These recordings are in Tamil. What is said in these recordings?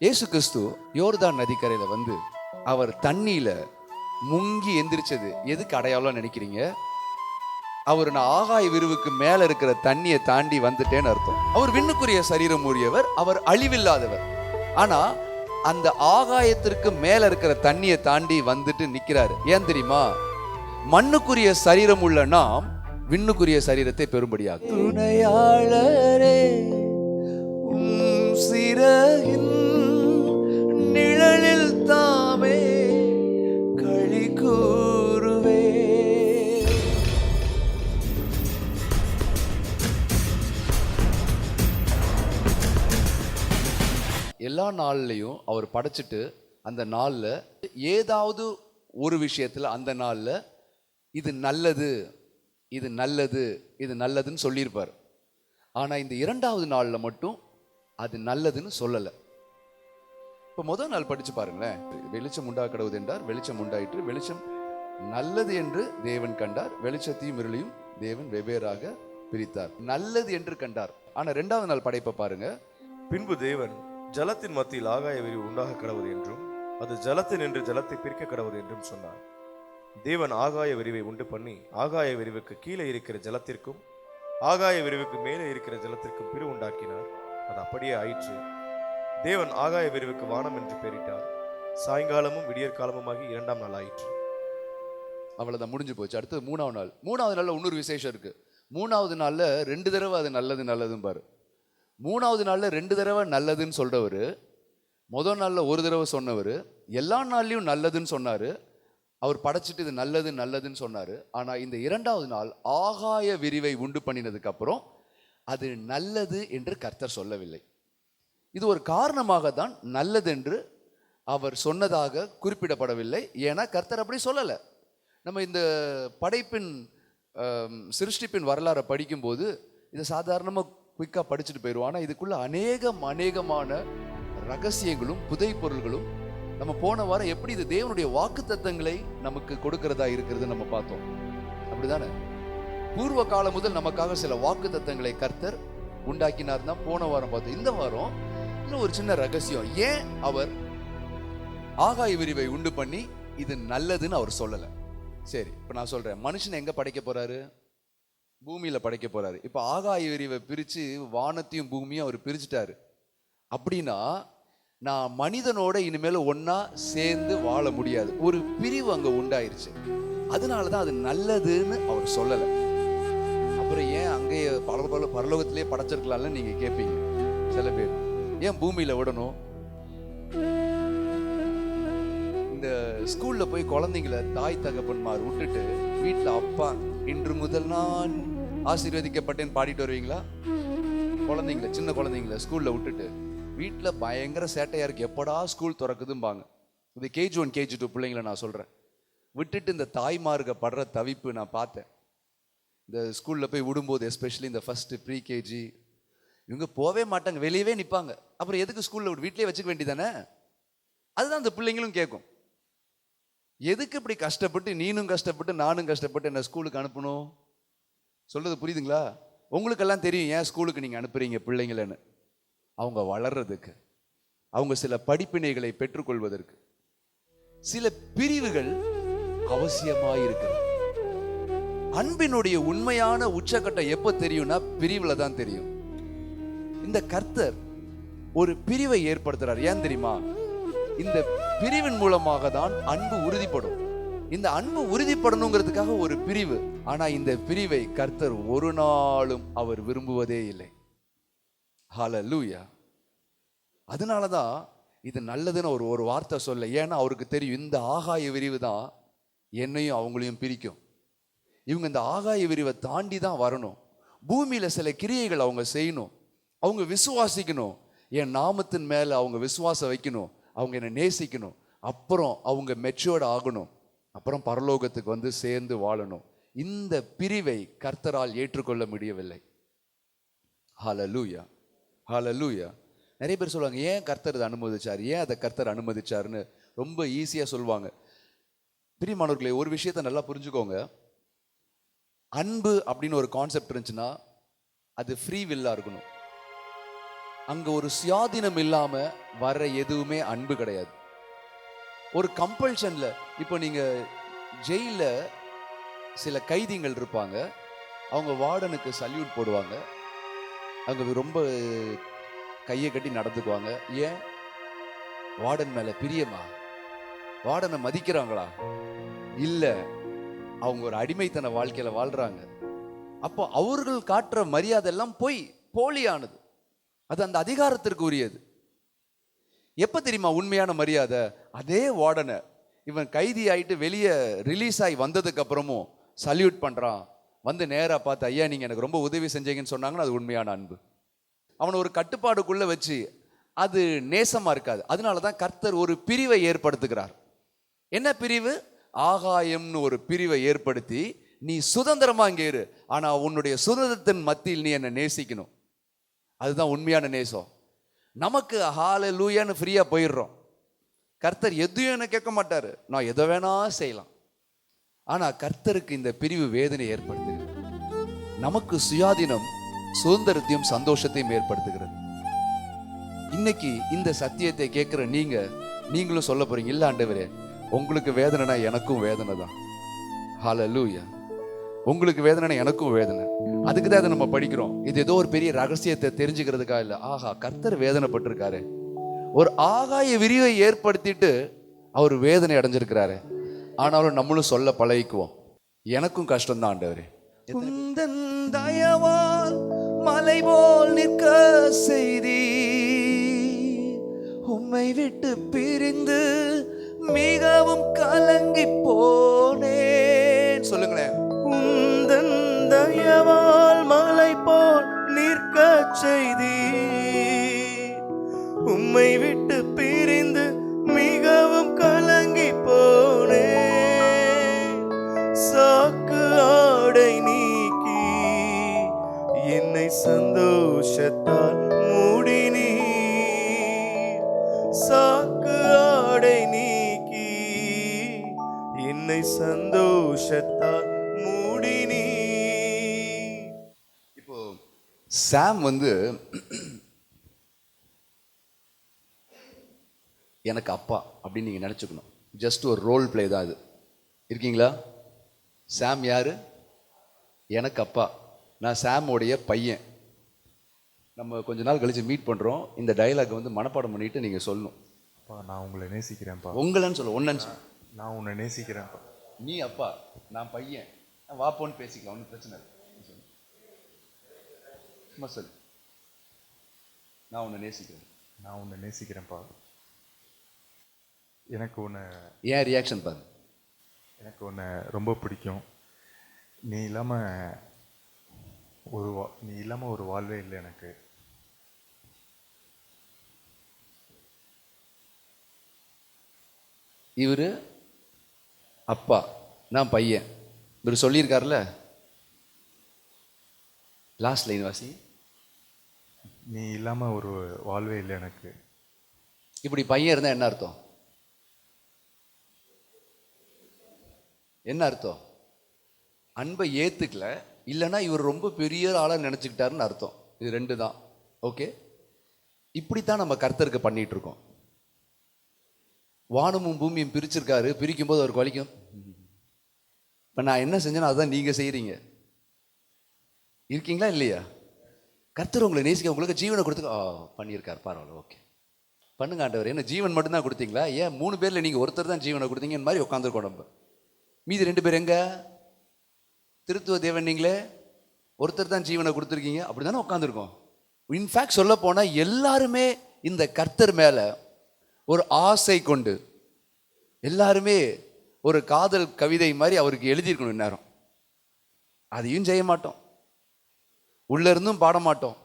இயேசு கிறிஸ்து யோர்தான் நதிக்கரையில வந்து அவர் தண்ணியில முங்கி எந்திரிச்சது எதுக்கு அடையாளம் நினைக்கிறீங்க? அவர் நான் ஆகாய விரிவுக்கு மேல இருக்கிற தண்ணியை தாண்டி வந்துட்டேன்னு அர்த்தம். அவர் விண்ணுக்குரிய சரீரம் உரியவர், அவர் அழிவில்லாதவர். ஆனா அந்த ஆகாயத்திற்கு மேல இருக்கிற தண்ணியை தாண்டி வந்துட்டு நிக்கிறாரு. ஏன் தெரியுமா? மண்ணுக்குரிய சரீரம் உள்ள நாம் விண்ணுக்குரிய சரீரத்தை பெறும்படியாக. துணையாளரே சிறகின் நிழலில் தாமே களி கூறுவே. எல்லா நாள்லையும் அவர் படைச்சிட்டு அந்த நாள்ல ஏதாவது ஒரு விஷயத்துல அந்த நாள்ல இது நல்லது, இது நல்லது, இது நல்லதுன்னு சொல்லியிருப்பார். ஆனா இந்த இரண்டாவது நாள்ல மட்டும் அது நல்லதுன்னு சொல்லல. இப்ப முதல் நாள் படிச்சு பாருங்களேன். வெளிச்சம் உண்டா கடவுது என்றார், வெளிச்சம் உண்டாயிற்று, வெளிச்சம் நல்லது என்று தேவன் கண்டார், வெளிச்சத்தையும் இருளையும் தேவன் வெவ்வேறாக பிரித்தார். நல்லது என்று கண்டார். ஆனா இரண்டாவது நாள் படைப்பை பாருங்க. பின்பு தேவன் ஜலத்தின் மத்தியில் ஆகாய விரிவு உண்டாக கடவுது என்றும் அது ஜலத்தின் என்று ஜலத்தை பிரிக்க கடவுது என்றும் சொன்னார். தேவன் ஆகாய விரிவை உண்டு பண்ணி ஆகாய விரிவுக்கு கீழே இருக்கிற ஜலத்திற்கும் ஆகாய விரிவுக்கு மேலே இருக்கிற ஜலத்திற்கும் பிரிவு உண்டாக்கினார். அது அப்படியே ஆயிற்று. தேவன் ஆகாய விரிவுக்கு வானம் என்று பெயரிட்டார். சாயங்காலமும் விடியற்காலமுமாகி இரண்டாம் நாள் ஆயிற்று. அவ்வளவுதான், முடிஞ்சு போச்சு. அடுத்தது மூணாவது நாள். மூணாவது நாள்ல இன்னொரு விசேஷம் இருக்கு. மூணாவது நாள்ல 2 தடவை அது நல்லது நல்லதுன்னு பாரு. மூணாவது நாள்ல 2 தடவை நல்லதுன்னு சொல்றவரு, முதல் நாள்ல ஒரு தடவை சொன்னவர், எல்லா நாள்லயும் நல்லதுன்னு சொன்னாரு. அவர் படைச்சிட்டு இது நல்லது நல்லதுன்னு சொன்னாரு. ஆனா இந்த இரண்டாவது நாள் ஆகாய விரிவை உண்டு பண்ணினதுக்கு அப்புறம் அது நல்லது என்று கர்த்தர் சொல்லவில்லை. இது ஒரு காரணமாக தான் நல்லது என்று அவர் சொன்னதாக குறிப்பிடப்படவில்லை. ஏன்னா கர்த்தர் அப்படி சொல்லலை. நம்ம இந்த படைப்பின் சிருஷ்டிப்பின் வரலாறை படிக்கும்போது இதை சாதாரணமாக குயிக்காக படிச்சுட்டு போயிடுவோம். ஆனால் இதுக்குள்ள அநேகமான ரகசியங்களும் புதை பொருள்களும் நம்ம போன வாரம் எப்படி இது தேவனுடைய வாக்கு தத்தங்களை நமக்கு கொடுக்கிறதா இருக்கிறது நம்ம பார்த்தோம். அப்படிதானே? பூர்வ காலம் முதல் நமக்காக சில வாக்கு தத்தங்களை கர்த்தர் உண்டாக்கினார் தான் போன வாரம் பார்த்தோம். இந்த வாரம் இன்னும் ஒரு சின்ன ரகசியம். ஏன் அவர் ஆகாய விரிவை உண்டு பண்ணி இது நல்லதுன்னு அவர் சொல்லலை? சரி, இப்ப நான் சொல்றேன். மனுஷன் எங்க படைக்க போறாரு? பூமியில படைக்க போறாரு. இப்ப ஆகாய விரிவை பிரிச்சு வானத்தையும் பூமியும் அவர் பிரிச்சுட்டாரு. அப்படின்னா நான் மனிதனோட இனிமேல ஒன்னா சேர்ந்து வாழ முடியாது. ஒரு பிரிவு அங்க உண்டாயிருச்சு. அதனாலதான் அது நல்லதுன்னு அவர் சொல்லலை. அப்புறம் ஏன் அங்கேயே பரலோகத்திலேயே படைச்சிருக்கலாம்ல நீங்க கேட்பீங்க சில பேர். ஏன் பூமியில விடணும்? இந்த ஸ்கூல்ல போய் குழந்தைங்களை தாய் தகப்பன்மார் விட்டுட்டு வீட்டுல அப்பா இன்று முதல் நான் ஆசீர்வதிக்கப்பட்டேன்னு பாடிட்டு வருவீங்களா? குழந்தைங்கள, சின்ன குழந்தைங்கள ஸ்கூல்ல விட்டுட்டு வீட்டுல பயங்கர சேட்டையா இருக்கு, எப்படா ஸ்கூல் திறக்குதும்பாங்க. இது KG1 KG2 பிள்ளைங்களை நான் சொல்றேன். விட்டுட்டு இந்த தாய்மார்க படுற தவிப்பு நான் பார்த்தேன். இந்த ஸ்கூல்ல போய் விடும்போது, எஸ்பெஷலி இந்த ஃபர்ஸ்ட் ப்ரீ-KG, இவங்க போவே மாட்டாங்க, வெளியவே நிற்பாங்க. அப்புறம் எதுக்கு ஸ்கூல்ல விட்டு வீட்லயே வச்சுக்க வேண்டியதானே? அதுதான் அந்த பிள்ளைங்களும் கேட்கும். எதுக்கு இப்படி கஷ்டப்பட்டு, நீனும் கஷ்டப்பட்டு நானும் கஷ்டப்பட்டு என்ன ஸ்கூலுக்கு அனுப்பணும்? சொல்றது புரியுதுங்களா? உங்களுக்கெல்லாம் தெரியும் ஏன் ஸ்கூலுக்கு நீங்க அனுப்புறீங்க பிள்ளைங்களன்னு. அவங்க வளர்றதுக்கு, அவங்க சில படிப்பினைகளை பெற்றுக்கொள்வதற்கு. சில பிரிவுகள் அவசியமாயிருக்கிறது. அன்பினுடைய உண்மையான உச்சக்கட்டம் எப்ப தெரியும்னா பிரிவுல தான் தெரியும். இந்த கர்த்தர் ஒரு பிரிவை ஏற்படுத்துறார். ஏன் தெரியுமா? இந்த பிரிவின் மூலமாக தான் அன்பு உறுதிப்படும். இந்த அன்பு உறுதிப்படணுங்கிறதுக்காக ஒரு பிரிவு. ஆனா இந்த பிரிவை கர்த்தர் ஒரு நாளும் அவர் விரும்புவதே இல்லை. ஹல்லேலூயா. அதனாலதான் இது நல்லதுன்னு ஒரு வார்த்தை சொல்ல. ஏன்னா அவருக்கு தெரியும் இந்த ஆகாய விரிவு தான் என்னையும் அவங்களையும் பிரிக்கும். இவங்க இந்த ஆகாய விரிவை தாண்டி தான் வரணும். பூமியில சில கிரியைகள் அவங்க செய்யணும், அவங்க விசுவாசிக்கணும், என் நாமத்தின் மேல அவங்க விசுவாசம் வைக்கணும், அவங்க என்னை நேசிக்கணும், அப்புறம் அவங்க மெச்சூர்ட் ஆகணும், அப்புறம் பரலோகத்துக்கு வந்து சேர்ந்து வாழணும். இந்த பிரிவை கர்த்தரால் ஏற்றுக்கொள்ள முடியவில்லை. ஹல்லேலூயா, ஹல்லேலூயா. நிறைய பேர் சொல்லுவாங்க, ஏன் கர்த்தர் அதை அனுமதிச்சார், ஏன் அதை கர்த்தர் அனுமதிச்சாருன்னு ரொம்ப ஈஸியா சொல்லுவாங்க. பிரியமானவர்களே, ஒரு விஷயத்தை நல்லா புரிஞ்சுக்கோங்க. அன்பு அப்படின்னு ஒரு கான்செப்ட் இருந்துச்சுன்னா அது ஃப்ரீ வில்லா இருக்கணும். அங்க ஒரு சுயாதீனம் இல்லாம வர எதுவுமே அன்பு கிடையாது. ஒரு கம்பல்ஷன்ல, இப்போ நீங்க ஜெயில சில கைதிகள் இருப்பாங்க, அவங்க வார்டனுக்கு சல்யூட் போடுவாங்க, அவங்க ரொம்ப கையை கட்டி நடந்துக்குவாங்க. ஏன்? வார்டன் மேல பிரியமா? வார்டனை மதிக்கிறாங்களா? இல்ல, அவங்க ஒரு அடிமைத்தன வாழ்க்கையில வாழ்றாங்க. அப்போ அவர்கள் காட்டுற மரியாதை எல்லாம் போலியானது. அது அந்த அதிகாரத்திற்கு உரியது. எப்ப தெரியுமா உண்மையான மரியாதை? அதே வார்டனை இவன் கைதி ஆயிட்டு வெளியே ரிலீஸ் ஆகி வந்ததுக்கு அப்புறமும் சல்யூட் பண்றான், வந்து நேரா பார்த்து ஐயா நீங்க எனக்கு ரொம்ப உதவி செஞ்சீங்கன்னு சொன்னாங்கன்னா அது உண்மையான அன்பு. அவனை ஒரு கட்டுப்பாடுக்குள்ள வச்சு அது நேசமா இருக்காது. அதனாலதான் கர்த்தர் ஒரு பிரிவை ஏற்படுத்துகிறார். என்ன பிரிவு? ஆகாயம்னு ஒரு பிரிவை ஏற்படுத்தி, நீ சுதந்திரமா இங்கே இரு, ஆனா உன்னுடைய சுதந்திரத்தின் மத்தியில் நீ என்னை நேசிக்கணும். அதுதான் உண்மையான நேசம். நமக்கு ஹalleluyaன்னு ஃப்ரீயா போயிடுறோம். கர்த்தர் எதையும் என்ன கேட்க மாட்டாரு, நான் எதை வேணா செய்யலாம். ஆனா கர்த்தருக்கு இந்த பிரிவு வேதனை ஏற்படுத்துகிறது. நமக்கு சுயாதீனம் சுதந்திரத்தையும் சந்தோஷத்தையும் ஏற்படுத்துகிறது. இன்னைக்கு இந்த சத்தியத்தை கேட்கிற நீங்களும் சொல்ல போறீங்க, இல்ல ஆண்டவரே உங்களுக்கு வேதனைனா எனக்கும் வேதனை தான். ஹalleluya. உங்களுக்கு வேதனை எனக்கும் வேதனை. அதுக்கு தான் இதை நம்ம படிக்கிறோம். இது ஏதோ ஒரு பெரிய ரகசியத்தை தெரிஞ்சுக்கிறதுக்காக இல்லை. ஆஹா, கர்த்தர் வேதனைப்பட்டிருக்காரு. ஒரு ஆகாய விரிவை ஏற்படுத்திட்டு அவர் வேதனை அடைஞ்சிருக்கிறாரு. ஆனாலும் நம்மளும் சொல்ல பழகிக்குவோம், எனக்கும் கஷ்டம் தான் ஆண்டவரே. உந்தன் தயவால் மலை போல் நிற்க செய்தி, உம்மை விட்டு பிரிந்து மிகவும் கலங்கி போனேன். சொல்லுங்களேன். உந்தன் தயவால் மலை போல் நிற்க செய்தி, உம்மை விட்டு பிரிந்து மிகவும் கலங்கி போனே. சாக்கு ஆடை நீக்கி என்னை சந்தோஷத்தால் மூடினீ. சாக்கு ஆடை நீக்கி என்னை சந்தோஷத்தால் மூடினீ. இப்போ சாம் எனக்கு அப்பா அப்படின்னு நீங்க நினைச்சுக்கணும். ஜஸ்ட் ஒரு ரோல் பிளே தான் இது. இருக்கீங்களா? சாம் யாரு? எனக்கு அப்பா. நான் சாமோடைய பையன். நம்ம கொஞ்ச நாள் கழிச்சு மீட் பண்றோம். இந்த டயலாக் மனப்பாடம் பண்ணிட்டு நீங்க சொல்லணும். அப்பா நான் உங்களை நேசிக்கிறேன்ப்பா. உங்களன்னு சொல்ல, ஒன்னு. நான் உன்னை நேசிக்கிறேன்ப்பா. நீ அப்பா, நான் பையன். வாப்போன்னு பேசிக்கலாம், ஒன்றும் பிரச்சனை இல்லை. சும்மா சொல்லு, நான் உன்னை நேசிக்கிறேன். நான் உன்னை நேசிக்கிறேன்ப்பா. எனக்கு உன்னை, ஏன் ரியாக்ஷன் பாரு. எனக்கு உன்னை ரொம்ப பிடிக்கும். நீ இல்லாமல் ஒரு வாழ்வே இல்லை எனக்கு. இவரு அப்பா, நான் பையன். இவர் சொல்லியிருக்காருல்ல, லாஸ்ட் லைன் வாசி. நீ இல்லாமல் ஒரு வாழ்வே இல்லை எனக்கு. இப்படி பையன் இருந்தா என்ன அர்த்தம்? என்ன அர்த்தம்? அன்பை ஏத்துக்கல, இல்லைன்னா இவர் ரொம்ப பெரிய ஆளா நினைச்சுக்கிட்டாருன்னு அர்த்தம். இது ரெண்டு தான். ஓகே, இப்படித்தான் நம்ம கர்த்தருக்கு பண்ணிட்டு இருக்கோம். வானமும் பூமியும் பிரிச்சிருக்காரு, பிரிக்கும் போது அவருக்கு வலிக்கும். இப்ப நான் என்ன செஞ்சேன்னா அதுதான் நீங்க செய்யறீங்க. இருக்கீங்களா இல்லையா? கர்த்தர் உங்களை நேசிக்க உங்களுக்கு ஜீவனை கொடுத்து பண்ணியிருக்காரு, பரவாயில்ல, ஓகே பண்ணுங்க ஆண்டவர். என்ன ஜீவன் மட்டும்தான் கொடுத்தீங்களா? ஏன் 3 பேர்ல நீங்க ஒருத்தர் தான் ஜீவனை கொடுத்தீங்க மாதிரி உட்காந்துருக்கோம் நம்ம. மீதி 2 பேர் எங்க? திருத்துவ தேவன் நீங்களே ஒருத்தர் தான் ஜீவனை கொடுத்துருக்கீங்க, அப்படிதானே உட்காந்துருக்கோம். இன்ஃபேக்ட் சொல்ல போனா எல்லாருமே இந்த கர்த்தர் மேல ஒரு ஆசை கொண்டு, எல்லாருமே ஒரு காதல் கவிதை மாதிரி அவருக்கு எழுதியிருக்கணும். இந்நேரம் அதையும் செய்ய மாட்டோம், உள்ள இருந்தும் பாட மாட்டோம்.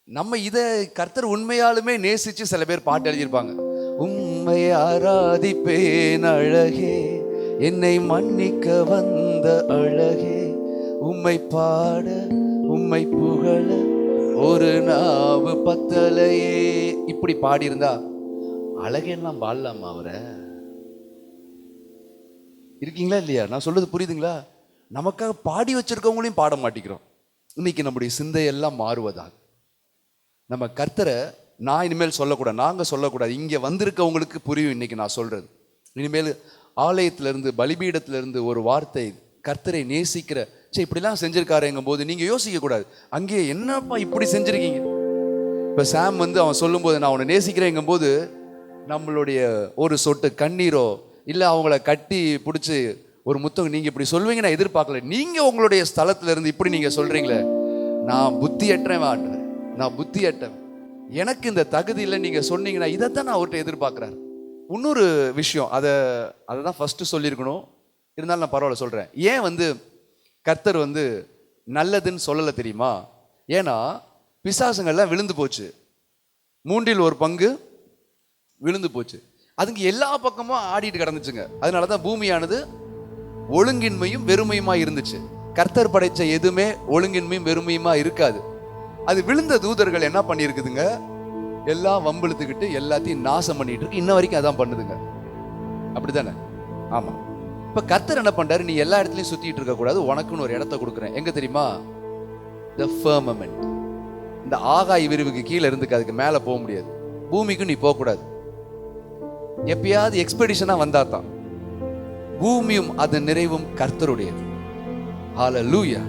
நம்ம இதை கர்த்தர் உண்மையாலுமே நேசிச்சு சில பேர் பாட்டு எழுதியிருப்பாங்க. உம்மை ஆராதிப்பேன் அழகே, என்னை மன்னிக்க வந்த அழகே, உம்மை பாட உம்மை புகழ ஒரு நாவு பத்தலையே. இப்படி பாடியிருந்தா அழகெல்லாம் பாடலாமா? அவரை இருக்கீங்களா இல்லையா? நான் சொல்றது புரியுதுங்களா? நமக்காக பாடி வச்சிருக்கவங்களையும் பாட மாட்டேங்கிறோம். இன்னைக்கு நம்முடைய சிந்தையெல்லாம் மாறுவதாக. நம்ம கர்த்தரை நான் இனிமேல் சொல்லக்கூடாது, நாங்கள் சொல்லக்கூடாது, இங்கே வந்திருக்கவங்களுக்கு புரியும் இன்னைக்கு நான் சொல்றது. இனிமேல் ஆலயத்திலிருந்து பலிபீடத்திலிருந்து ஒரு வார்த்தை கர்த்தரை நேசிக்கிற இப்படிலாம் செஞ்சிருக்காருங்கும் போது நீங்கள் யோசிக்க கூடாது, அங்கே என்னப்பா இப்படி செஞ்சிருக்கீங்க. இப்போ சாம் அவன் சொல்லும்போது நான் அவனை நேசிக்கிறேங்கும் போது நம்மளுடைய ஒரு சொட்டு கண்ணீரோ இல்லை அவங்கள கட்டி பிடிச்சி ஒரு முத்தம் நீங்கள் இப்படி சொல்வீங்க நான் எதிர்பார்க்கல. நீங்கள் உங்களுடைய ஸ்தலத்துல இருந்து இப்படி நீங்கள் சொல்கிறீங்களே, நான் புத்தியற்றவன் ஆண்டவர், நான் புத்தியற்றவன், எனக்கு இந்த தகுதி இல்லை நீங்கள் சொன்னீங்கன்னா இதைத்தான் நான் அவர்கிட்ட எதிர்பார்க்குறேன். இன்னொரு விஷயம், அதை தான் ஃபஸ்ட்டு சொல்லியிருக்கணும், இருந்தாலும் நான் பரவாயில்ல சொல்கிறேன். ஏன் கர்த்தர் நல்லதுன்னு சொல்லலை தெரியுமா? ஏன்னா பிசாசுங்கள்லாம் விழுந்து போச்சு, 1/3 விழுந்து போச்சு, அதுங்க எல்லா பக்கமும் ஆடிட்டு கிடந்துச்சுங்க. அதனால தான் பூமியானது ஒழுங்கின்மையும் வெறுமையுமா இருந்துச்சு. கர்த்தர் படைச்ச எதுவுமே ஒழுங்கின்மையும் வெறுமையுமா இருக்காது. அது விழுந்த தூதர்கள் என்ன பண்ணியிருக்குதுங்க, எல்லாம் வம்பிழுத்துக்கிட்டு எல்லாத்தையும் நாசம் பண்ணிட்டு இருக்கு. இன்ன வரைக்கும் அதான் பண்ணுதுங்க, அப்படித்தானே? ஆமா. இப்ப கர்த்தர் என்ன பண்றாரு, நீ எல்லா இடத்துலயும் சுத்திட்டு இருக்க கூடாது, உனக்குன்னு ஒரு இடத்த கொடுக்குறேன். எங்க தெரியுமா? the firmament. இந்த ஆகாய விரிவுக்கு கீழே இருந்து அதுக்கு மேல போக முடியாது, பூமிக்கு நீ போக கூடாது. எப்பயாவது எக்ஸ்பெடிஷனா வந்தாதான். பூமியும் அதன் நிறைவும் கர்த்தருடையது. ஹல்லேலூயா.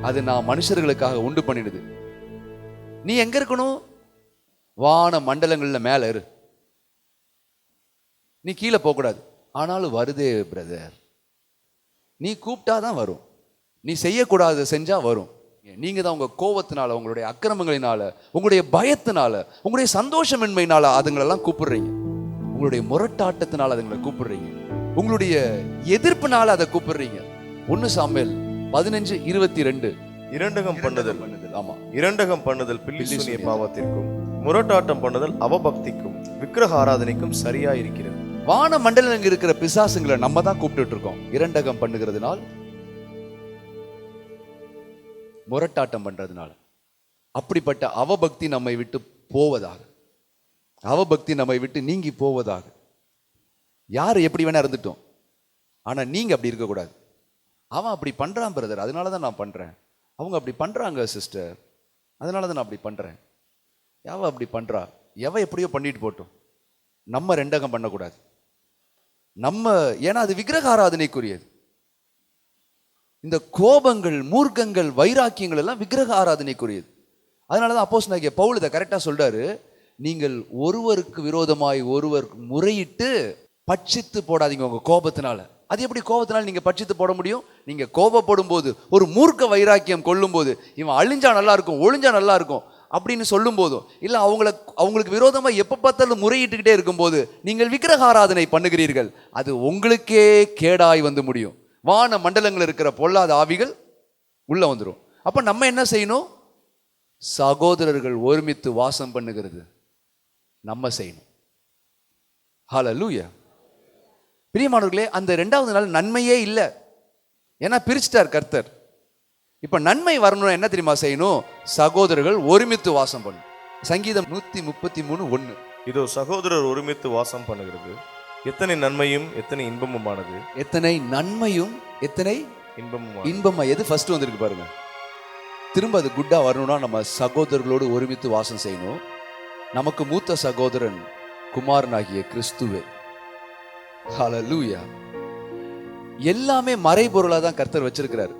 அது நான் மனுஷர்களுக்காக உண்டு பண்ணிடுது. நீ எங்க இருக்கணும்? வான மண்டலங்கள்ல மேல இரு, நீ கீழே போக கூடாது. ஆனாலும் வருதே பிரதர், நீ கூப்பிட்டாதான் வரும், நீ செய்யக்கூடாது செஞ்சா வரும். நீங்க தான் உங்க கோபத்தினால, உங்களுடைய அக்கிரமங்களினால, உங்களுடைய பயத்தினால, உங்களுடைய சந்தோஷமின்மையினால அதுங்களெல்லாம் கூப்பிடுறீங்க, உங்களுடைய முரட்டாட்டத்தினால அதுங்களை கூப்பிடுறீங்க, உங்களுடைய எதிர்ப்புனால அதை கூப்பிடுறீங்க. 1 சாமுவேல் 15:22. இரண்டகம் பண்ணுதல். ஆமா, இரண்டகம் பண்ணுதல் பில்லிசூனிய பாவத்திற்கும் முரட்டாட்டம் பண்ணுதல் அவபக்திக்கும் விக்கிரக ஆராதனைக்கும் சரியா இருக்கிறது. வான மண்டலம் இருக்கிற பிசாசுங்களை நம்ம தான் கூப்பிட்டு இருக்கோம். இரண்டகம் பண்ணுகிறதுனால், முரட்டாட்டம் பண்றதுனால. அப்படிப்பட்ட அவபக்தி நம்மை விட்டு போவதாக, அவபக்தி நம்மை விட்டு நீங்கி போவதாக. யார் எப்படி வேணா இருந்துட்டோம், ஆனா நீங்க அப்படி இருக்கக்கூடாது. அவன் அப்படி பண்றான் பிரதர், அதனாலதான் நான் பண்றேன். அவங்க அப்படி பண்றாங்க சிஸ்டர், அதனாலதான் நான் அப்படி பண்றேன். எவ அப்படி பண்றா, எவ எப்படியோ பண்ணிட்டு போட்டோம், நம்ம ரெண்டகம் பண்ணக்கூடாது. நம்ம, ஏன்னா அது விக்கிரக ஆராதனைக்குரியது. இந்த கோபங்கள், மூர்க்கங்கள், வைராக்கியங்கள் எல்லாம் விக்கிரக ஆராதனைக்குரியது. அதனாலதான் அப்போஸ்தலனாகிய பவுல் இதை கரெக்டா சொல்றாரு, நீங்கள் ஒருவருக்கு விரோதமாய் ஒருவர் முறையிட்டு பட்சித்து போடாதீங்க உங்க கோபத்தினால. அது எப்படி கோபத்தினால நீங்க பட்சித்து போட முடியும்? நீங்க கோபப்படும் போது, ஒரு மூர்க்க வைராக்கியம் கொள்ளும் போது, இவன் அழிஞ்சா நல்லா இருக்கும், ஒழிஞ்சா நல்லா இருக்கும் அப்படின்னு சொல்லும் போதும், இல்ல அவங்களுக்கு விரோதமா எப்ப பார்த்தாலும் முறையிட்டுக்கிட்டே இருக்கும் போது நீங்கள் விக்கிரக ஆராதனை பண்ணுகிறீர்கள். அது உங்களுக்கே கேடாய் முடியும். வான மண்டலங்கள் இருக்கிற பொல்லாத ஆவிகள் உள்ள வந்துடும். அப்ப நம்ம என்ன செய்யணும்? சகோதரர்கள் ஒருமித்து வாசம் பண்ணுகிறது நம்ம செய்யணும். ஹல்லேலூயா. பிரியமானவர்களே, அந்த 2வது நாள் நன்மையே இல்லை, ஏன்னா பிரிச்சுட்டார் கர்த்தர். இப்ப நன்மை வரணும், என்ன தெரியுமா செய்யணும்? சகோதரர்கள் ஒருமித்து வாசம் பண்ணும். சங்கீதம் 133:1. இதோ சகோதரர் ஒருமித்து வாசம் பண்ணுகிறது, எத்தனை நன்மையும் எத்தனை இன்பமுமானது. எத்தனை நன்மையும் எத்தனை இன்பமா. எது ஃபர்ஸ்ட் வந்திருக்கு பாருங்க. திரும்ப அது குட்டா வரணும்னா நம்ம சகோதரர்களோடு ஒருமித்து வாசம் செய்யணும். நமக்கு மூத்த சகோதரன் குமாரனாகிய கிறிஸ்துவே. ஹல்லேலூயா. எல்லாமே மறைபொருளா தான் கர்த்தர் வச்சிருக்கிறார்.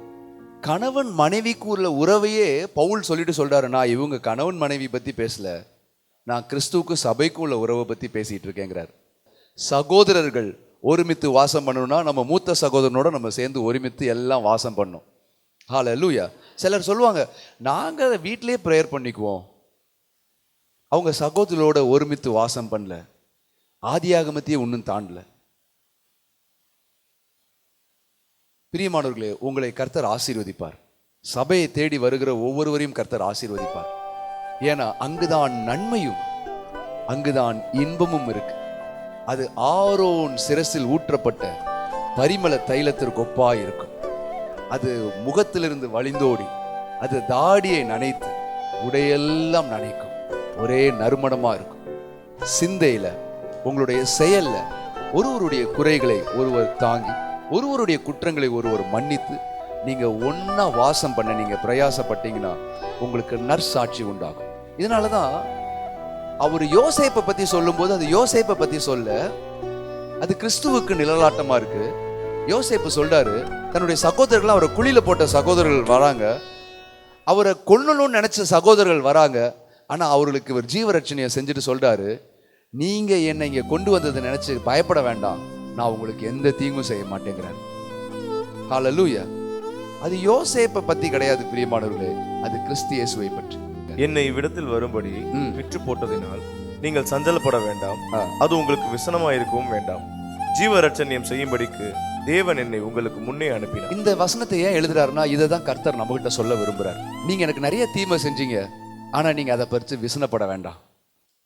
கணவன் மனைவிக்கு உள்ள உறவையே பவுல் சொல்லிட்டு சொல்றாரு, நான் இவங்க கணவன் மனைவி பத்தி பேசல, நான் கிறிஸ்துவுக்கு சபைக்கு உள்ள உறவை பத்தி பேசிட்டு இருக்கேங்கிறார். சகோதரர்கள் ஒருமித்து வாசம் பண்ணணும்னா நம்ம மூத்த சகோதரனோட நம்ம சேர்ந்து ஒருமித்து எல்லாம் வாசம் பண்ணணும். ஹல்லேலூயா. சிலர் சொல்லுவாங்க, நாங்க வீட்டிலேயே ப்ரேயர் பண்ணிக்குவோம். அவங்க சகோதரரோட ஒருமித்து வாசம் பண்ணல, ஆதியாகமத்தையே ஒன்றும் தாண்டல. பிரியமானவர்களே, உங்களை கர்த்தர் ஆசீர்வதிப்பார். சபையை தேடி வருகிற ஒவ்வொருவரையும் கர்த்தர் ஆசீர்வதிப்பார். ஏன்னா அங்குதான் நன்மையும் அங்குதான் இன்பமும் இருக்கு. அது ஆரோன் சிரசில் ஊற்றப்பட்ட பரிமள தைலத்திற்கு ஒப்பாய் இருக்கும். அது முகத்திலிருந்து வழிந்தோடி அது தாடியை நனைத்து உடையெல்லாம் நனைக்கும். ஒரே நறுமணமா இருக்கும். சிந்தையில, உங்களுடைய செயல்ல ஒருவருடைய குறைகளை ஒருவர் தாங்கி, ஒருவருடைய குற்றங்களை ஒருவர் மன்னித்து, நீங்க ஒன்னா வாசம் பண்ண நீங்க பிரயாசப்பட்டீங்கன்னா உங்களுக்கு நற்சாட்சி உண்டாகும். இதனாலதான் அவர் யோசேப்பை பத்தி சொல்லும்போது அது யோசேப்பை பத்தி சொல்ல, அது கிறிஸ்துவுக்கு நிழலாட்டமா இருக்கு. யோசேப்பு சொல்றாரு, தன்னுடைய சகோதரர்கள், அவரை குழியில போட்ட சகோதரர்கள் வராங்க, அவரை கொல்லணும்னு நினைச்ச சகோதரர்கள் வராங்க. ஆனா அவர்களுக்கு ஒரு ஜீவரட்சணையை செஞ்சுட்டு சொல்றாரு, நீங்க என்னை இங்க கொண்டு வந்ததை நினைச்சு பயப்பட வேண்டாம், நான் உங்களுக்கு எந்த தீங்கும் செய்ய மாட்டேங்கிறேன். ஹல்லேலூயா. அது யோசேப்பை பத்தி கிடையாது பிரியமானவர்களே, அது கிறிஸ்து இயேசுவை பற்றி. என்னை இவ்விடத்தில் வரும்படி விற்று போட்டதினால் நீங்கள் சஞ்சலப்பட வேண்டாம், அது உங்களுக்கு விசனமாயிருக்கவும் வேண்டாம். ஜீவரட்சண்யம் செய்யும்படிக்கு தேவன் என்னை உங்களுக்கு முன்னே அனுப்பினார். இந்த வசனத்தை ஏன் எழுதுறாருன்னா, இதை தான் கர்த்தர் நம்ம கிட்ட சொல்ல விரும்புறார். நீங்க எனக்கு நிறைய தீமை செஞ்சீங்க, ஆனா நீங்க அதை பறிச்சு விசனப்பட வேண்டாம்.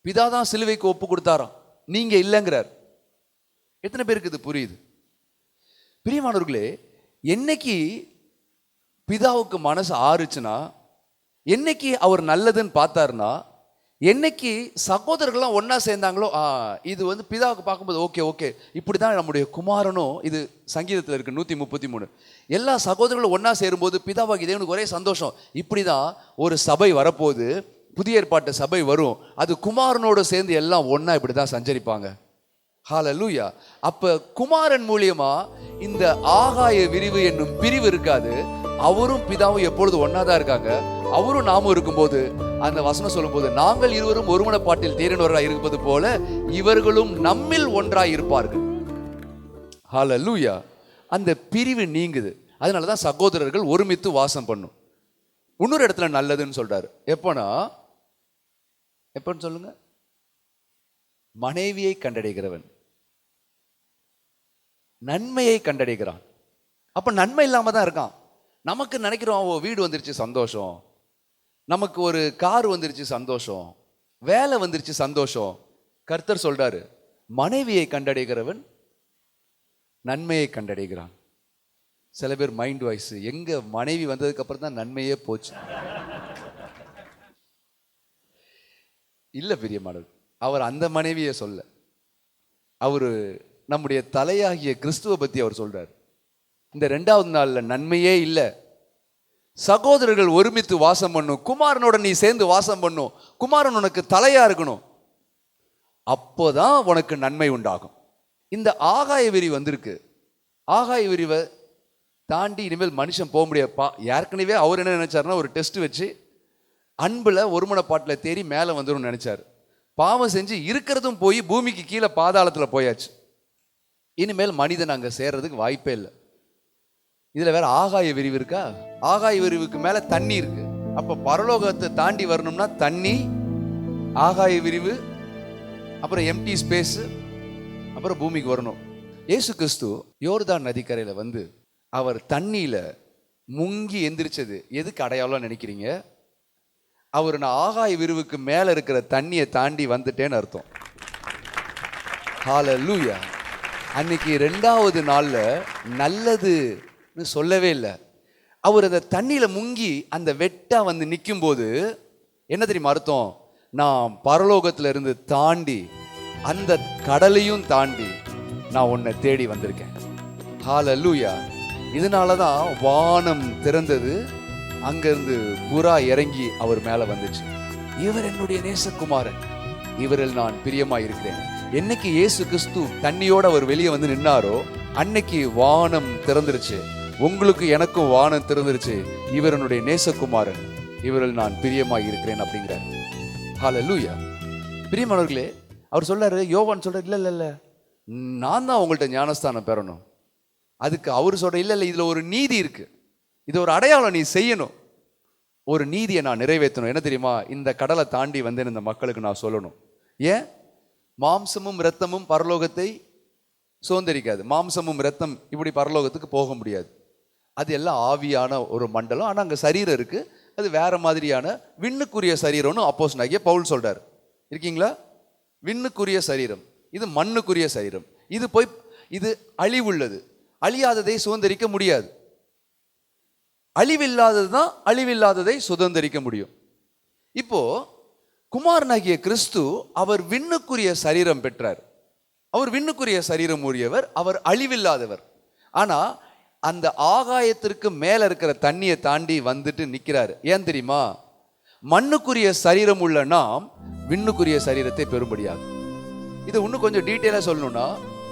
பிதாதான் சிலுவைக்கு ஒப்பு கொடுத்தாராம், நீங்க இல்லைங்கிறார். எத்தனை பேருக்கு இது புரியுது? பிரியமானவர்களே, என்னைக்கு பிதாவுக்கு மனசு ஆறுச்சுன்னா, என்னைக்கு அவர் நல்லதுன்னு பார்த்தாருன்னா, என்னைக்கு சகோதரர்கள்லாம் ஒன்னா சேர்ந்தாங்களோ, இது வந்து பிதாவுக்கு பார்க்கும்போது ஓகே ஓகே, இப்படிதான் நம்முடைய குமாரனும், இது சங்கீதத்தில் இருக்கு 133, எல்லா சகோதரர்களும் ஒன்னா சேரும்போது பிதாவாகி தேவனுக்கு ஒரே சந்தோஷம். இப்படிதான் ஒரு சபை வரப்போகுது, புதிய ஏற்பாட்டு சபை வரும், அது குமாரனோடு சேர்ந்து எல்லாம் ஒன்னா இப்படிதான் சஞ்சரிப்பாங்க. ஹல்லேலூயா. அப்ப குமாரன் மூலியமா இந்த ஆகாய விரிவு என்னும் பிரிவு இருக்காது. அவரும் பிதாவும் எப்பொழுது ஒன்னாதான் இருக்காங்க. அவரும் நாமும் இருக்கும்போது, அந்த வசனம் சொல்லும் போது, நாங்கள் இருவரும் ஒருமனப்பாட்டில் தேறினவராய் இருப்பது போல இவர்களும் நம்மில் ஒன்றாய் இருப்பார்கள். ஹல்லேலூயா. அந்த பிரிவு நீங்குது. அதனாலதான் சகோதரர்கள் ஒருமித்து வாசம் பண்ணும். இன்னொரு இடத்துல நல்லதுன்னு சொல்றாரு. எப்பன்னு சொல்லுங்க? மனைவியை கண்டடைகிறவன் நன்மையை கண்டடைகிறான். அப்ப நன்மை இல்லாம தான் இருக்கான். நமக்கு நினைக்கிறோம், வீடு வந்துருச்சு சந்தோஷம், நமக்கு ஒரு கார் வந்துருச்சு சந்தோஷம், வேலை வந்துருச்சு சந்தோஷம். கர்த்தர் சொல்றாரு, மனைவியை கண்டடைகிறவன் நன்மையை கண்டடைகிறான். சில பேர் மைண்ட் வாய்ஸ், எங்க மனைவி வந்ததுக்கு அப்புறம் தான் நன்மையே போச்சு. இல்ல பிரியமானவர், அவர் அந்த மனைவியை சொல்ல, அவரு நம்முடைய தலையாகிய கிறிஸ்துவ பத்தி அவர் சொல்றார். இந்த 2வது நாள்ல நன்மையே இல்லை. சகோதரர்கள் ஒருமித்து வாசம் பண்ணும், குமாரனோட நீ சேர்ந்து வாசம் பண்ணும், குமாரன் உனக்கு தலையா இருக்கணும், அப்போதான் உனக்கு நன்மை உண்டாகும். இந்த ஆகாய விரி வந்திருக்கு. ஆகாய விரிவை தாண்டி இனிமேல் மனுஷன் போக முடியாதுப்பா. ஏற்கனவே அவர் என்ன நினைச்சாருன்னா, ஒரு டெஸ்ட் வச்சு அன்புல ஒருமனப்பாட்டில் தேறி மேலே வந்துடும் நினைச்சாரு. பாவம் செஞ்சு இருக்கிறதும் போய் பூமிக்கு கீழே பாதாளத்தில் போயாச்சு. இனிமேல் மனிதன் அங்கே சேர்றதுக்கு வாய்ப்பே இல்லை. இதுல வேற ஆகாய விரிவு இருக்கா? ஆகாய விரிவுக்கு மேல தண்ணி இருக்கு. அப்ப பரலோகத்தை தாண்டி வரணும்னா தண்ணி, ஆகாய விரிவு, அப்புறம் எம்டி ஸ்பேஸ், அப்புறம் பூமிக்கு வரணும். இயேசு கிறிஸ்து யோர்தான் நதிக்கரையில வந்து அவர் தண்ணியில முங்கி எந்திரிச்சது எதுக்கு அடையாளம் நினைக்கிறீங்க? அவர் நான் ஆகாய விரிவுக்கு மேல இருக்கிற தண்ணியை தாண்டி வந்துட்டேன்னு அர்த்தம். ஹல்லேலூயா. அன்னைக்கு 2வது நாள்ல நல்லதுன்னு சொல்லவே இல்லை. அவர் அந்த தண்ணியில முங்கி அந்த வெட்டா வந்து நிற்கும் போது என்ன தெரியுமா அர்த்தம்? நான் பரலோகத்துல இருந்து தாண்டி அந்த கடலையும் தாண்டி நான் உன்னை தேடி வந்திருக்கேன். ஹல்லேலூயா. இதனாலதான் வானம் திறந்தது, அங்கிருந்து புறா இறங்கி அவர் மேல வந்துச்சு. இவர் என்னுடைய நேசகுமாரன், இவரில் நான் பிரியமாய் இருக்கிறேன். என்னைக்கு இயேசு கிறிஸ்து தண்ணியோட அவர் வெளியே வந்து நின்னாரோ அன்னைக்கு வானம் திறந்துருச்சு. உங்களுக்கு எனக்கும் வானம் திறந்துருச்சு. இவர் என்னுடைய நேசகுமாரன், இவரில் நான் பிரியமாய் இருக்கிறேன் அப்படிங்கிறார். ஹல்லேலூயா. பிரியமானவர்களே, அவர் சொல்றாரு, யோவான் சொல்றாரு, இல்ல இல்ல இல்ல நான் தான் உங்கள்கிட்ட ஞானஸ்தானம் பெறணும். அதுக்கு அவர் சொல்ற, இல்ல இல்ல இதுல ஒரு நீதி இருக்கு, இது ஒரு அடையாளம், நீ செய்யணும், ஒரு நீதியை நான் நிறைவேற்றணும். என்ன தெரியுமா? இந்த கடலை தாண்டி வந்து இந்த மக்களுக்கு நான் சொல்லணும். ஏன்? மாம்சமும் இரத்தமும் பரலோகத்தை சுதந்திரிக்காது. மாம்சமும் இரத்தம் இப்படி பரலோகத்துக்கு போக முடியாது. அது எல்லாம் ஆவியான ஒரு மண்டலம். ஆனால் அங்கே சரீரம் இருக்கு, அது வேற மாதிரியான விண்ணுக்குரிய சரீரம்னு அப்போஸ்தலனாகிய பவுல் சொல்றாரு. இருக்கீங்களா? விண்ணுக்குரிய சரீரம், இது மண்ணுக்குரிய சரீரம். இது போய் இது அழிவுள்ளது, அழியாததை சுதந்திரிக்க முடியாது. அழிவில்லாதது தான் அழிவில்லாததை சுதந்திரிக்க முடியும். இப்போ குமாரனாகிய கிறிஸ்து அவர் விண்ணுக்குரிய சரீரம் பெற்றார். அவர் விண்ணுக்குரிய சரீரம் உரியவர், அவர் அழிவில்லாதவர். ஆனா அந்த ஆகாயத்திற்கு மேல இருக்கிற தண்ணியை தாண்டி வந்துட்டு நிற்கிறாரு. ஏன் தெரியுமா? மண்ணுக்குரிய சரீரம் உள்ள நாம் விண்ணுக்குரிய சரீரத்தை பெறும்படியாகும். இது இன்னும் கொஞ்சம் டீட்டெயிலா சொல்லணும்னா,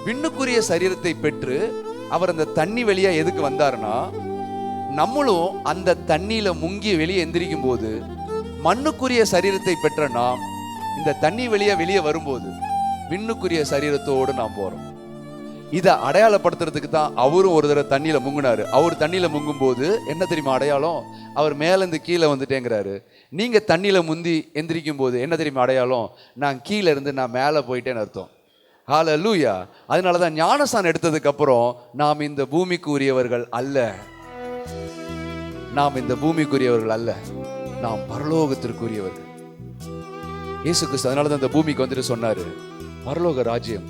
விண்ணுக்குரிய சரீரத்தை பெற்று அவர் அந்த தண்ணி வெளியா எதுக்கு வந்தாருன்னா, நம்மளும் அந்த தண்ணியில முங்கி வெளியே எந்திரிக்கும் போது மண்ணுக்குரிய சரீரத்தை பெற்ற நாம் இந்த தண்ணி வெளியே வரும்போது விண்ணுக்குரிய சரீரத்தோடு நாம் போறோம். இதை அடையாளப்படுத்துறதுக்கு தான் அவரும் ஒரு தடவை தண்ணியில முங்கினாரு. அவர் தண்ணியில முங்கும் போது என்ன தெரியுமா அடையாளம்? அவர் மேலேருந்து கீழே வந்துட்டேங்கிறாரு. நீங்க தண்ணியில முந்தி எந்திரிக்கும் போது என்ன தெரியுமா அடையாளம்? நான் கீழே இருந்து நான் மேலே போயிட்டேன்னு அர்த்தம். ஹல்லேலூயா. அதனாலதான் ஞானஸ்நானம் எடுத்ததுக்கு அப்புறம் நாம் இந்த பூமிக்கு உரியவர்கள் அல்ல, நாம் இந்த பூமிக்குரியவர்கள் அல்ல, நாம் பரலோகத்திற்குரியவர்கள். இயேசு கிறிஸ்து அதனாலதான் இந்த பூமிக்கு வந்துட்டு சொன்னாரு, பரலோக ராஜ்யம்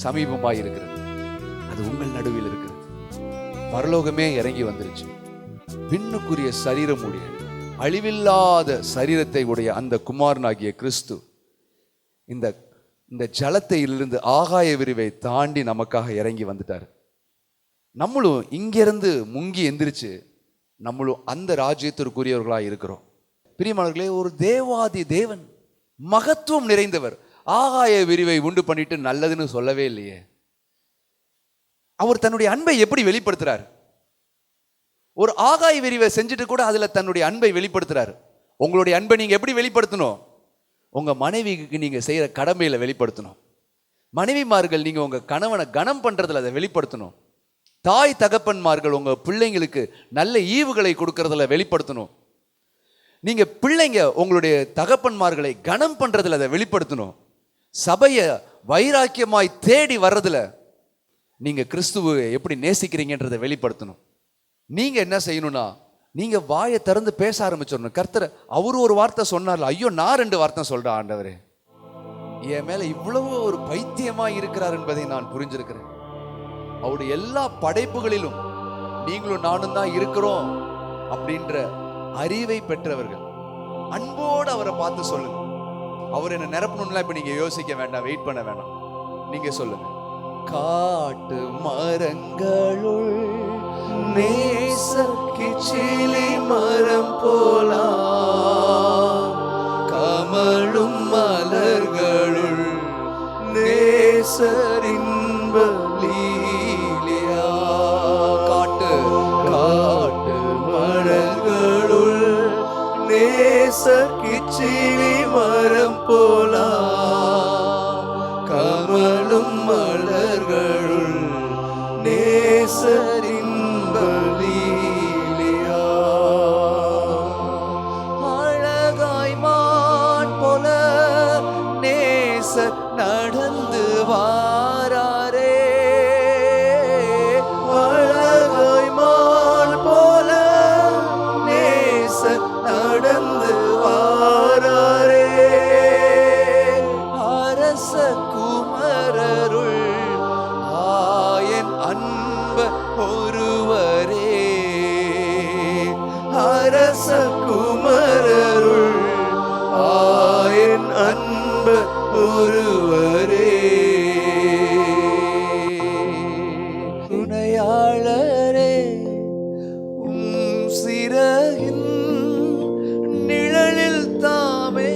சமீபமாய் இருக்கிறது, அது உங்கள் நடுவில் இருக்கிறது. பரலோகமே இறங்கி வந்துருச்சு. விண்ணுக்குரிய சரீரம் உடைய அழிவில்லாத சரீரத்தை உடைய அந்த குமாரனாகிய கிறிஸ்து இந்த ஜலத்தையிலிருந்து ஆகாய விரிவை தாண்டி நமக்காக இறங்கி வந்துட்டார். நம்மளும் இங்கிருந்து முங்கி எந்திரிச்சு நம்மளும் அந்த ராஜ்யத்திற்குரியவர்களாக இருக்கிறோம். பிரியமானவர்களே, ஒரு தேவாதி தேவன் மகத்துவம் நிறைந்தவர் ஆகாய விரிவை உண்டு பண்ணிட்டு நல்லதுன்னு சொல்லவே இல்லையே. அவர் தன்னுடைய அன்பை எப்படி வெளிப்படுத்துறார்? ஒரு ஆகாய விரிவை செஞ்சுட்டு கூட அதுல தன்னுடைய அன்பை வெளிப்படுத்துறாரு. உங்களுடைய அன்பை நீங்க எப்படி வெளிப்படுத்தணும்? உங்க மனைவிக்கு நீங்க செய்யற கடமையில வெளிப்படுத்தணும். மனைவிமார்கள் நீங்க உங்க கணவனை கனம் பண்றதுல அதை வெளிப்படுத்தணும். தாய் தகப்பன்மார்கள் உங்க பிள்ளைங்களுக்கு நல்ல ஈவுகளை கொடுக்கறதுல வெளிப்படுத்தணும். நீங்க பிள்ளைங்க உங்களுடைய தகப்பன்மார்களை கனம் பண்றதுல அதை வெளிப்படுத்தணும். சபையை வைராக்கியமாய் தேடி வர்றதுல நீங்க கிறிஸ்துவை எப்படி நேசிக்கிறீங்கன்றதை வெளிப்படுத்தணும். நீங்க என்ன செய்யணும்னா, நீங்க வாயை திறந்து பேச ஆரம்பிச்சிடணும். கர்த்தர் அவரு ஒரு வார்த்தை சொன்னார்ல, ஐயோ நான் 2 வார்த்தை சொல்றேன், ஆண்டவரே என் மேல இவ்வளவு ஒரு பைத்தியமா இருக்கிறார் என்பதை நான் புரிஞ்சிருக்கிறேன். அவருடைய எல்லா படைப்புகளிலும் நீங்களும் நானும் தான் இருக்கிறோம் அப்படின்ற அறிவை பெற்றவர்கள். அன்போடு அவரை பார்த்து சொல்லுங்க. அவர் என்ன நிரப்பணும்லாம் இப்ப நீங்க யோசிக்க வேண்டாம், வெயிட் பண்ண வேண்டாம். நீங்க சொல்லுங்க, காட்டு மரங்களுள் நேச கிச்சிலி மரம் போலா, கமழும் மலர்களுள் நேசரின் பலியா. காட்டு மரங்களுள் நேச கிச்சிலி மரம் போலா, கமழும் மலர்களுள் நேசரின் பலியா. அழகாய் மான் போல நேச நடந்து வாராரே, அழகாய் மான் போல நேச நடந்து வாராரே. அரச குமரருள் ஆயன் அன்ப ஒருவரே, அரச குமரருள் ஆயன் அன்ப ஒருவரே. துணையாளரே உம் சிறகின் நிழலில் தாமே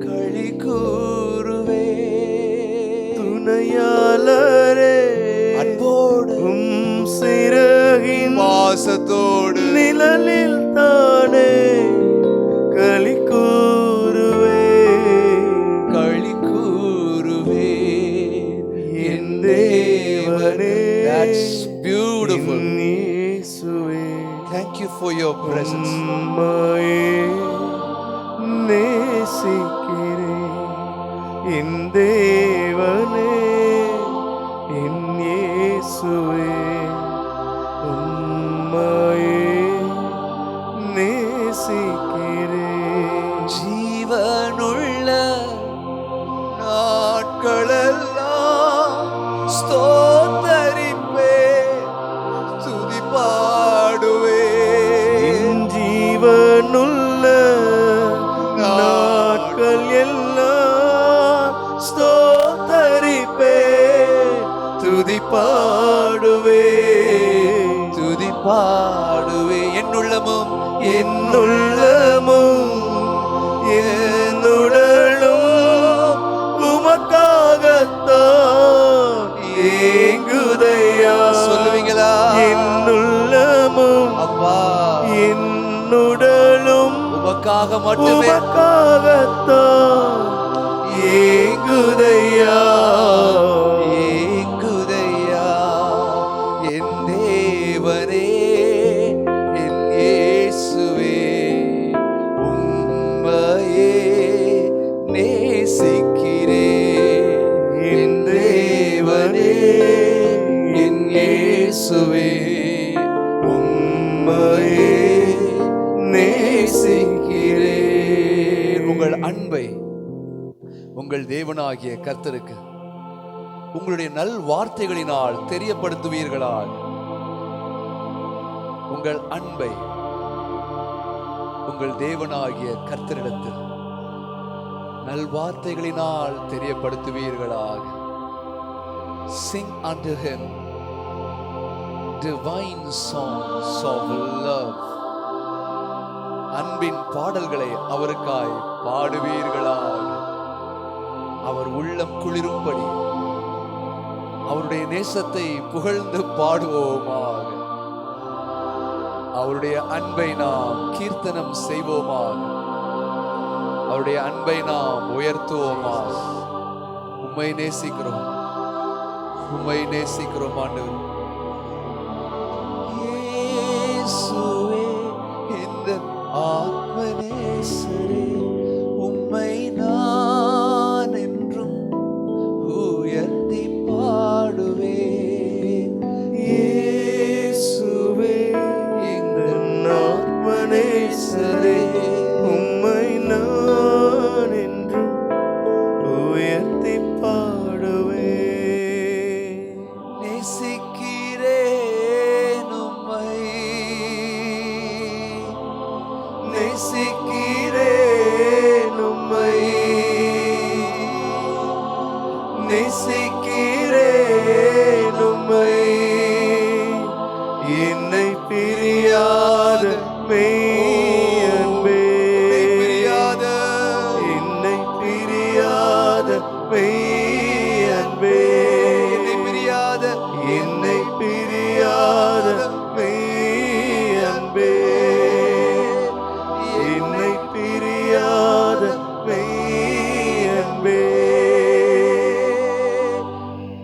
களி கூறுவே. துணையாளரே அன்போடு உம் சிறகின் வாசத்தோடு நிழலில் தானே களி கூறுவே, களி கூறுவே என் தேவனே. That's beautiful. Thank you for your presence. நேசிக்கிறேன் என் தேவனே, என் இயேசுவே, உம்மையே நேசிக்கிறேன். ஜீவனுள்ள நாட்களெல்லாம் ஸ்தோத்தரிப்பே, துதி பாடுவே. ஜீவனுள்ள நாட்கள் எல்லாம் ஸ்தோத்தரிப்பே, துதி பாடுவே, துதி பாடுவே. என்னுள்ளமும் என்னுடலும் உமக்காகத்தான் ஏங்குதையா. சொல்லுவீங்களா? என்னுள்ளமும் அப்பா என்னுடலும் உமக்காக மட்டுமே உமக்காகத்தான் ஏங்குதையா. ஏங்குதையா என் தேவனே என் இயேசுவே, உம்மையே நேசிக்கிறேன். என் தேவனே என் இயேசுவே, உம்மையே நேசிக்கிறேன். உங்கள் அன்பை உங்கள் தேவனாகிய கர்த்தருக்கு உங்களுடைய நல் வார்த்தைகளினால் தெரியப்படுத்துவீர்களாக. உங்கள் அன்பை உங்கள் தேவனாகிய கர்த்தரிடத்தில் நல் வார்த்தைகளினால் தெரியப்படுத்துவீர்களாக. Sing unto him divine songs of love. அன்பின் பாடல்களை அவருக்காய் பாடுவீர்களாக. அவர் உள்ளம் குளிரும்படி அவருடைய நேசத்தை புகழ்ந்து பாடுவோமாக. அவருடைய அன்பை நாம் கீர்த்தனம் செய்வோமாக. அவருடைய அன்பை நாம் உயர்த்துவோமாக. உம்மை நேசிக்கிறோம், உம்மை நேசிக்கிறோம் ஆண்டவர். இயேசுவே இந்த ஆத்மநேசரே, உம்மை நான் என்றும் உயர்த்தி பாடுவேன். இயேசுவே எங்கள் ஆத்மநேசரே, உம்மை நான் என்றும் உயர்த்தி பாடுவேன். நேசிக்கிறேன் உம்மை, நேசிக்கிறேன் உம்மை, நேசிக்கிறேன் உம்மை. என்னை பிரியாத மெய் அன்பே, பிரியாத என்னை பிரியாத மெய் அன்பே, என்னை பிரியாத என்னை பிரியாத மெய் அன்பே, என்னை பிரியாத மெய் அன்பே.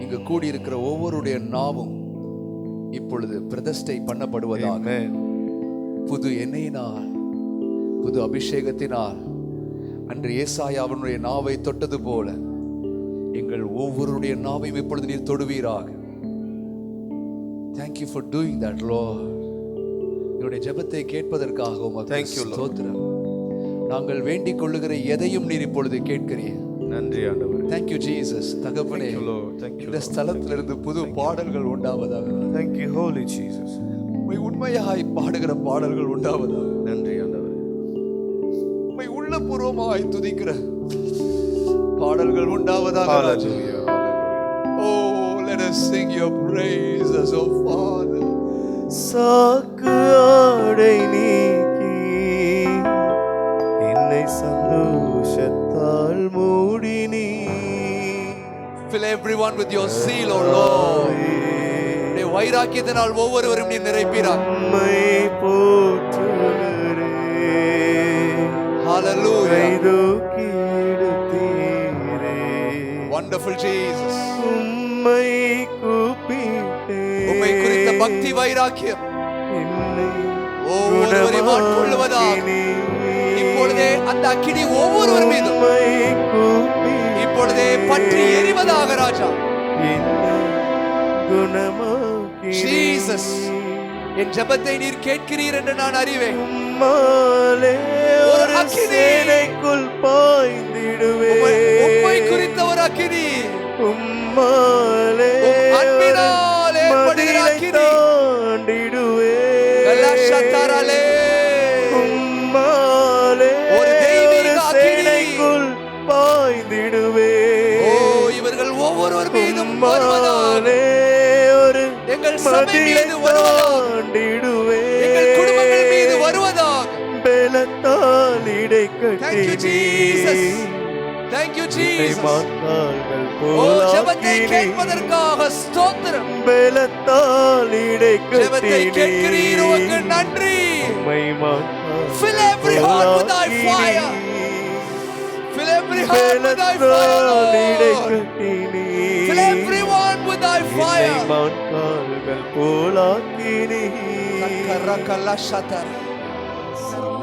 இங்கு கூடியிருக்கிற ஒவ்வொருடைய நாவும் இப்பொழுது பிரதிஷ்டை பண்ணப்படுவதாக. Amen. புது எண்ணெயினால், புது அபிஷேகத்தினால் அன்று ஏசாயா அவனுடைய நாவை தொட்டது போல எங்கள் ஒவ்வொருடைய நாவையும் இப்பொழுது நீர் தொடுவீராக. Thank you for doing that, Lord. என்னுடைய ஜெபத்தை கேட்பதற்காக உமக்கு Thank you, Lord. ஸ்தோத்திரம். நாங்கள் வேண்டிக் கொள்ளுகிற எதையும் நீர் இப்பொழுது கேட்கிறீர். நன்றி ஆண்டவரே. Thank you, Jesus. தகப்பனே, Thank you, Lord. Thank you, இந்த Lord. ஸ்தலத்திலிருந்து புது பாடல்கள் உண்டாவதாக. Thank you, Holy Jesus. உம்மை உண்மையாய் பாடுகிற பாடல்கள் உண்டாவதாக. நன்றி ஆண்டவரே. உம்மை உள்ளபூர்வமாய் துதிக்கிற பாடல்கள் உண்டாவதாக. Hallelujah. Hallelujah. Oh, let us sing your praises, oh Father. சாக்கு ஆடை நீக்கி என்னை சந்தோஷத்தால் மூடினீ. Fill everyone with your zeal, oh Lord. உம்முடைய வைராக்கியத்தினால் ஒவ்வொருவரும் நீ நிரப்பிறார். உம்மை போற்றுகிறேன். Hallelujah. கைதூக்கி எடுத்தீரே. Wonderful Jesus. உம்மை கூப்பிட்டேன். உம்மை குறித்த பக்தி வைராக்கியம் என்னை ஒவ்வொருவரையும் ஆட்கொள்ளுவதாக. குணமாக்கினீர். இப்பொழுதே அந்த அக்கினி ஒவ்வொருவர் மீதும் உம்மை கூப்பிட்டேன். இப்பொழுதே பற்றி எரிவதாக ராஜா. என்னை குணமாக்கினீர். Jesus. என் ஜெபத்தை நீர் கேட்கிறீர் என்று நான் அறிவேன். உம்மாலே ஒரு ஒரு அக்கினி. சேனைக்குள் பாய்ந்திடுவேன். உம்மை குறித்த ஒரு அக்கினி, உம்மாலே உம் அன்பினால் ஒரு ஏற்படுகிற மதிலை அக்கினி. தாண்டிடுவேன். கலாஷத்தாராலே உம்மாலே ஒரு தெய்வீக ஒரு அக்கினி. சேனைக்குள் பாய்ந்திடுவேன். ஓ, இவர்கள் ஒவ்வொருவர் மீதும் வருவதாக. உம்மாலே ஒரு எங்கள் சபை மதிலை மீது வருவதாக. தாண்டிடுவேன். எங்கள் குடும்பங்கள் மீது வருவதாக. பலத்தால் இடைக்கட்டி Thank you, Jesus. Thank you, Jesus. மான்கால்கள் ஓ ஜெபத்தை போலாக்கினீர். கேட்பதற்காக ஸ்தோத்திரம். பலத்தால் இடை ஜெபத்தை கேட்கிறீர், உமக்கு நன்றி. Fill every heart with thy fire. Fill every heart with thy fire, Lord. Fill everyone with thy fire.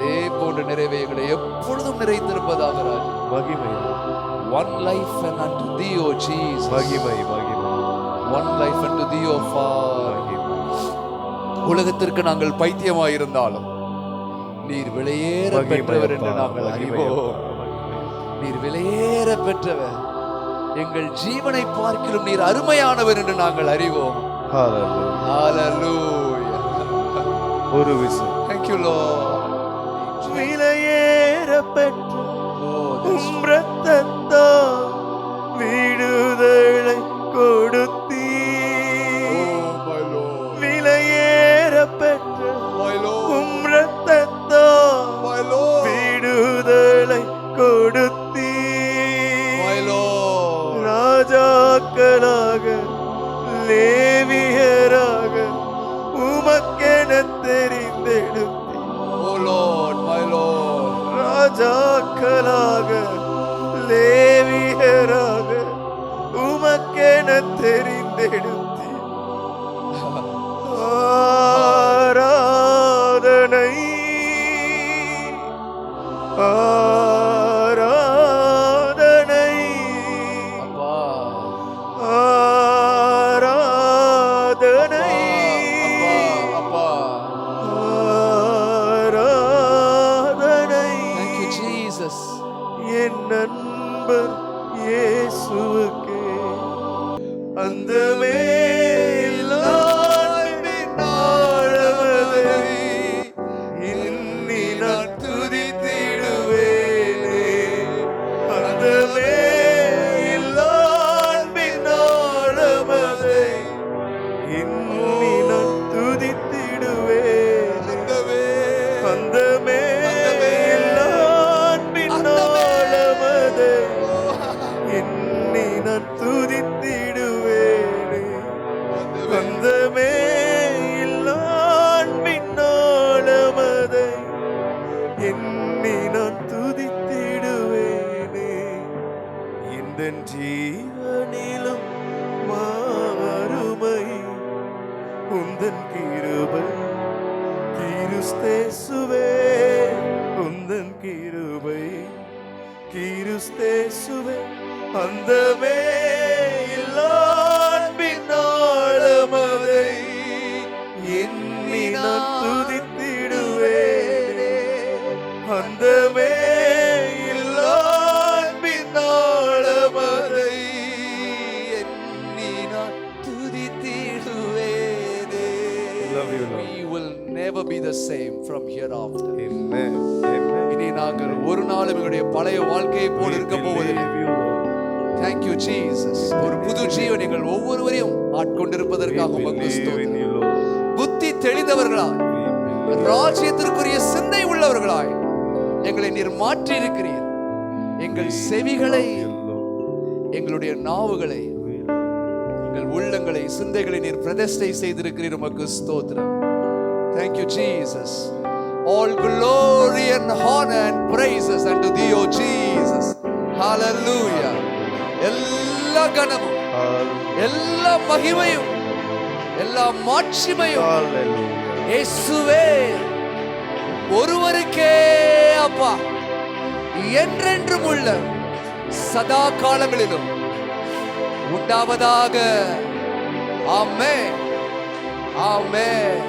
இதே போன்ற நிறைவேகளை எப்பொழுதும் நிறைந்திருப்பதாக ராஜா. மகிமை One life and unto thee, O Jesus. மகிமை மகிமை One life unto thee, O Father. உலகத்திற்கு நாங்கள் பைத்தியமாயிருந்தாலும் நீர் விலையேற பெற்றவர் என்று நாங்கள் அறிவோம். நீர் விலையேற பெற்றவர், எங்கள் ஜீவனை பார்க்கிலும் நீர் அருமையானவர் என்று நாங்கள் அறிவோம். ஹalleluya. ஒரு விசை. Thank you, Lord. விலையேற பெற்ற உம் இரத்தத்தால் விடுதலை கொடுத்தீர். விலையேற பெற்ற உம் இரத்தத்தால் விடுதலை கொடுத்தீர். ராஜாக்களாக லேவியராக உமக்கென தெரிந்தெடுத்தீர். Oh Lord, my Lord. ராஜாக்களாக லேவியராக உமக்கென தெரிந்தெடுத்தீர். ஆராதனை ஆராதனை அப்பா, ஆராதனை அப்பா, அப்பா. ஆராதனை. Thank you, Jesus. என் நண்பர் இயேசுவுக்கே அந்த மேலாண்மையின் ஆழமதை எண்ணி நான் துதித்திடுவேனே. அந்த மேலாண்மையின் ஆழமதை எண்ணி நான் துதித்திடுவேனே. அந்த மேலாண்மையின் ஆழமதை எண்ணி நான் துதித்திடுவேனே. அந்த மேலாண்மையின் ஆழமதை எண்ணி நான் துதித்திடுவேனே. இந்த ஜீவனிலும் மாறுமை உந்தன் கிருபை கிறிஸ்தேசுவே. உந்தன் கிருபை கிறிஸ்தேசுவே. அந்த மேலாண்மையின் ஆழமதை எண்ணி நான் துதித்திடுவேனே. அந்த மேலாண்மையின் ஆழமதை எண்ணி நான் துதித்திடுவேனே. We will never be the same from hereafter. Amen. இனி நாங்கள் ஒரு நாளும் எங்களுடைய பழைய வாழ்க்கையை போல் இருக்க போவதில்லை. Thank you, Jesus. ஒரு புது ஜீவன் எங்கள் ஒவ்வொருவரையும் ஆட்கொண்டிருப்பதற்காக உமக்கு ஸ்தோத்திரம். புத்தி தெளிந்தவர்களாய், ராஜ்யத்திற்குரிய சிந்தை உள்ளவர்களாய் எங்களை நீர் மாற்றி இருக்கிறீர். எங்கள் செவிகளை, எங்களுடைய நாவுகளை, எங்கள் உள்ளங்களை, சிந்தைகளை நீர் பிரதிஷ்டை செய்திருக்கிறீர். உமக்கு ஸ்தோத்திரம். Thank you, Jesus. All glory and honor and praises unto thee, O Jesus. Hallelujah. எல்லா கனமும், எல்லா மகிமையும், எல்லா மாட்சிமையும் இயேசுவே ஒருவருக்கே அப்பா, என்றென்றும் உள்ள சதா காலங்களிலும் உண்டாவதாக. ஆமென், ஆமென்.